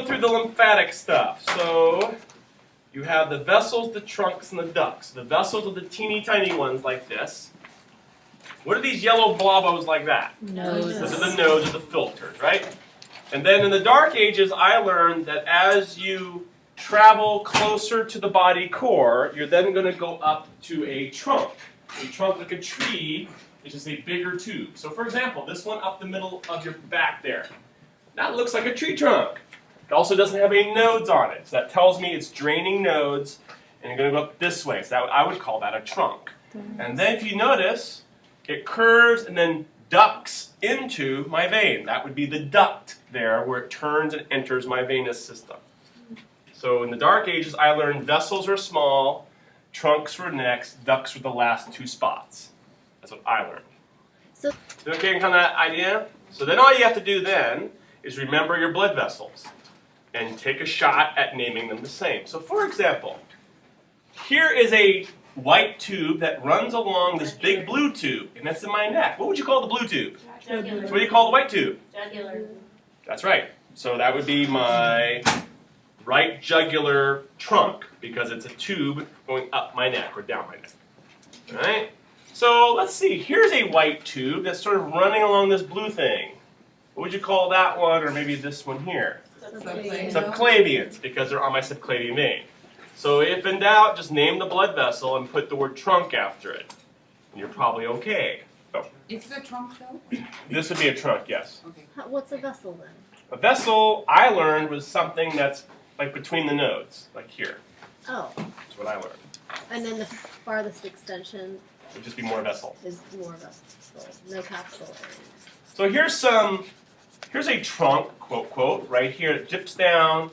through the lymphatic stuff. So you have the vessels, the trunks, and the ducts. The vessels are the teeny tiny ones like this. What are these yellow blobos like that? Nodes. Those are the nodes or the filters, right? And then in the Dark Ages, I learned that as you travel closer to the body core, you're then going to go up to a trunk. A trunk like a tree is just a bigger tube. So for example, this one up the middle of your back there. That looks like a tree trunk. It also doesn't have any nodes on it. So that tells me it's draining nodes, and you're going to go up this way. So I would call that a trunk. And then if you notice, it curves and then ducts into my vein. That would be the duct there where it turns and enters my venous system. So in the Dark Ages, I learned vessels were small, trunks were next, ducts were the last two spots. That's what I learned. So, okay, kind of that idea? So then all you have to do then is remember your blood vessels and take a shot at naming them the same. So for example, here is a white tube that runs along this big blue tube, and that's in my neck. What would you call the blue tube? Jugular. So what do you call the white tube? Jugular. That's right. So that would be my right jugular trunk, because it's a tube going up my neck or down my neck. All right? So let's see. Here's a white tube that's sort of running along this blue thing. What would you call that one, or maybe this one here? Subclavian. Subclavians, because they're on my subclavian vein. So if in doubt, just name the blood vessel and put the word trunk after it. And you're probably okay. So, Is it a trunk though? this would be a trunk, yes. Okay. what's a vessel then? A vessel, I learned, was something that's like between the nodes, like here. Oh, That's what I learned. and then the farthest extension It would just be more vessel. is more vessel, no capital area. So here's a trunk, quote, quote, right here. It dips down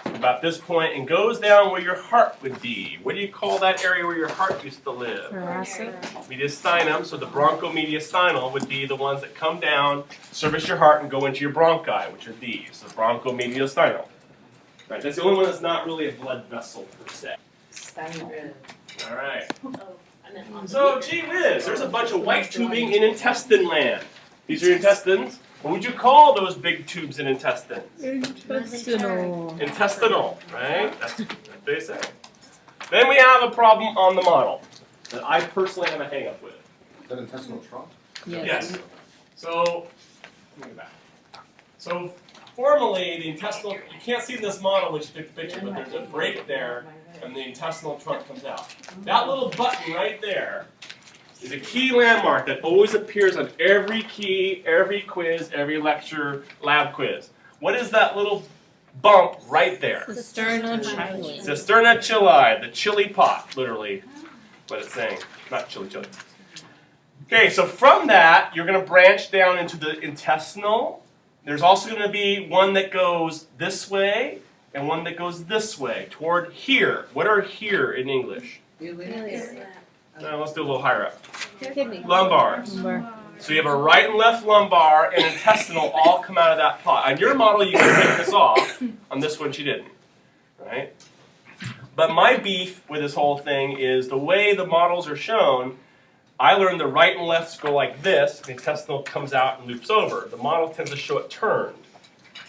about this point and goes down where your heart would be. What do you call that area where your heart used to live? Thoracic. Mediastinum, so the bronchomediastinal would be the ones that come down, service your heart, and go into your bronchi, which are these, the bronchomediastinal. Right, that's the only one that's not really a blood vessel per se. All right. Oh, I meant on So, gee whiz, there's a bunch of white tubing in intestine land. These are your intestines. What would you call those big tubes in intestines? Intestinal. Intestinal, right? That's what they say. Then we have a problem on the model that I personally have a hang up with. Is that intestinal trunk? Yes. So, let me go back. So, formally, the intestinal, you can't see this model when you take the picture, but there's a break there, and the intestinal trunk comes out. That little button right there is a key landmark that always appears on every key, every quiz, every lecture, lab quiz. What is that little bump right there? Cisterna Chyli. Cisterna Chyli, the chili pot, literally, what it's saying. Not chili. Okay, so from that, you're going to branch down into the intestinal. There's also going to be one that goes this way and one that goes this way, toward here. What are here in English? No, let's do a little higher up. Kidney. Lumbars. So you have a right and left lumbar and intestinal all come out of that pot. On your model, you can take this off. On this one, she didn't. Right? But my beef with this whole thing is the way the models are shown. I learned the right and lefts go like this, and the intestinal comes out and loops over. The model tends to show it turned.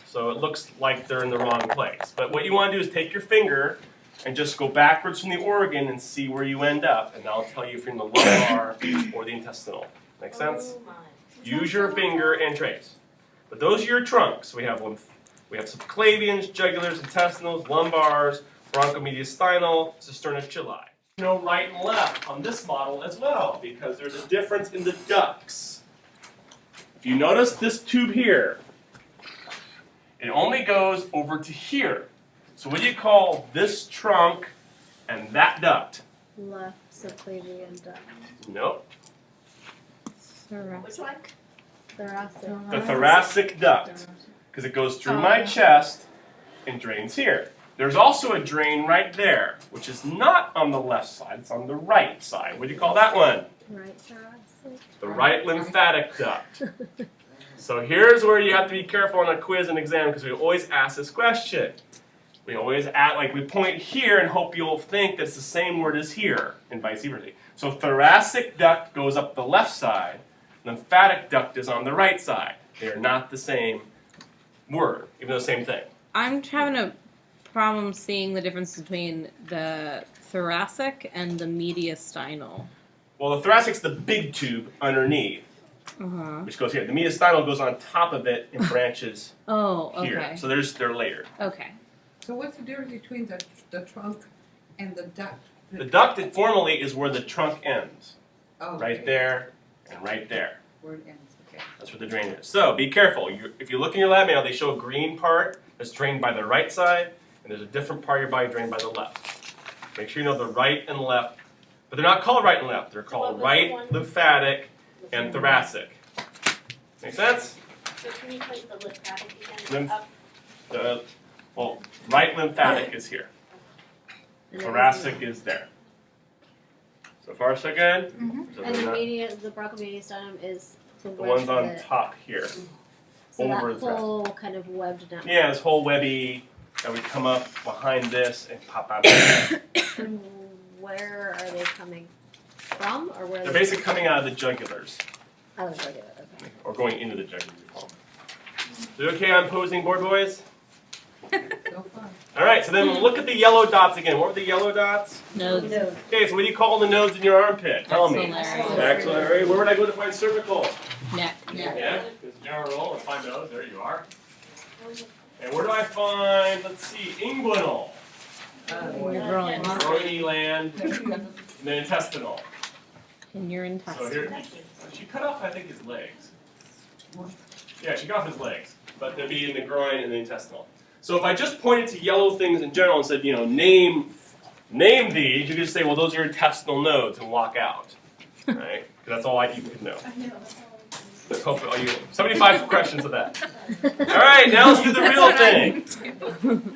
So it looks like they're in the wrong place. But what you want to do is take your finger and just go backwards from the organ and see where you end up. And that'll tell you if you're in the lumbar or the intestinal. Make sense? Oh my. Use your finger and trace. But those are your trunks. We have subclavians, jugulars, intestinals, lumbars, bronchomediastinal, cisterna chyli. No right and left on this model as well, because there's a difference in the ducts. If you notice this tube here, it only goes over to here. So what do you call this trunk and that duct? Left subclavian duct. Nope. Which one? Thoracic. The thoracic duct, because it goes through my chest and drains here. There's also a drain right there, which is not on the left side, it's on the right side. What do you call that one? Right thoracic. The right lymphatic duct. So here's where you have to be careful on a quiz and exam, because we always ask this question. We always act like we point here and hope you'll think that's the same word as here, and vice versa. So thoracic duct goes up the left side, lymphatic duct is on the right side. They are not the same word, even though the same thing. I'm having a problem seeing the difference between the thoracic and the mediastinal. Well, the thoracic's the big tube underneath, Uh-huh. which goes here. The mediastinal goes on top of it and branches Oh, okay. here. So they're layered. Okay. So what's the difference between the trunk and the duct? The duct formally is where the trunk ends. Oh, Right okay. there and right there. Where it ends, okay. That's where the drain is. So be careful. If you look in your lab manual, they show a green part that's drained by the right side, and there's a different part of your body drained by the left. Make sure you know the right and left. But they're not called right and left. They're called right lymphatic and thoracic. Make sense? So can you point the lymphatic Lymph- again up? Well, right lymphatic is here. And it Thoracic is there. So far, so good? So And they're the brachomediastinum is the the web ones on that- top here. So over that the rest. whole kind of webbed network. Yeah, this whole webby that would come up behind this and pop out. They're And where are they coming from, or where? basically coming out of the jugulars, Out of the regular. Okay. or going into the jugular. Is it okay on posing board, boys? So far. All right, so then we'll look at the yellow dots again. What were the yellow dots? Nodes. Okay, so what do you call the nodes in your armpit? Tell me. Axillary. Axillary. Where would I go to find cervical? Neck. Yeah, because general rule, let's find those. There you are. And where do I find, let's see, inguinal, Your groin. groiny land, and then intestinal. In your So intestine. here, she cut off, I think, his legs. Yeah, she cut off his legs, but they'd be in the groin and the intestinal. So if I just pointed to yellow things in general and said, you know, name these, you could just say, well, those are your intestinal nodes, and walk out, right? Because that's all you could know. Let's hope 75 questions of that. All right, now let's do the real thing.